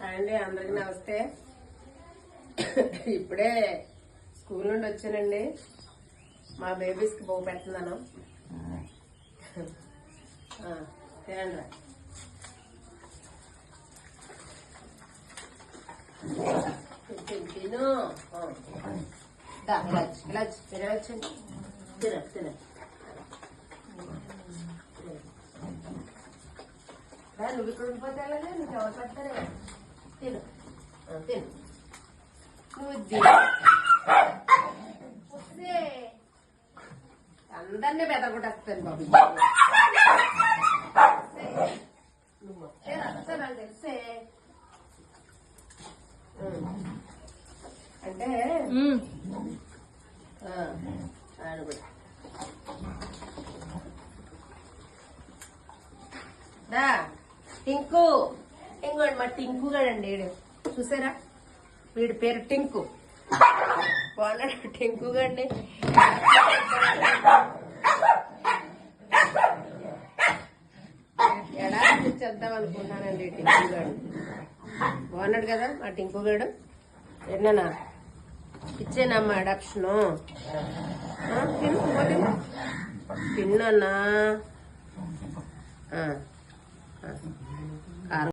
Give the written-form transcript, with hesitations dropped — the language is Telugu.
అండి అందరికి నమస్తే. ఇప్పుడే స్కూల్ నుండి వచ్చానండి. మా బేబీస్కి బొమ్మ పెడుతున్నాను. తినండి. తిను ఇలా తినవచ్చండి. తిన నువ్వు ఇక్కడ ఉండిపోతే అలాగే నువ్వు ఎవరు పెడతారే. తిను తిను నువ్వు అందరినీ బెదరగొట్టేస్తాను బాబు. నువ్వు వస్తే అంతా నాకు తెలిసే. అంటే టింకు ఇంకోటి మా టింకు గడండి. వీడు చూసారా, వీడి పేరు టింకు. బాగున్నాడు టింకు గండి. ఎలా చేద్దాం అనుకున్నానండి టింకు గాడు. బాగున్నాడు కదా మా టింకు గాడు. ఎన్ననా ఇచ్చేనమ్మా అడాప్షను. తిన్నా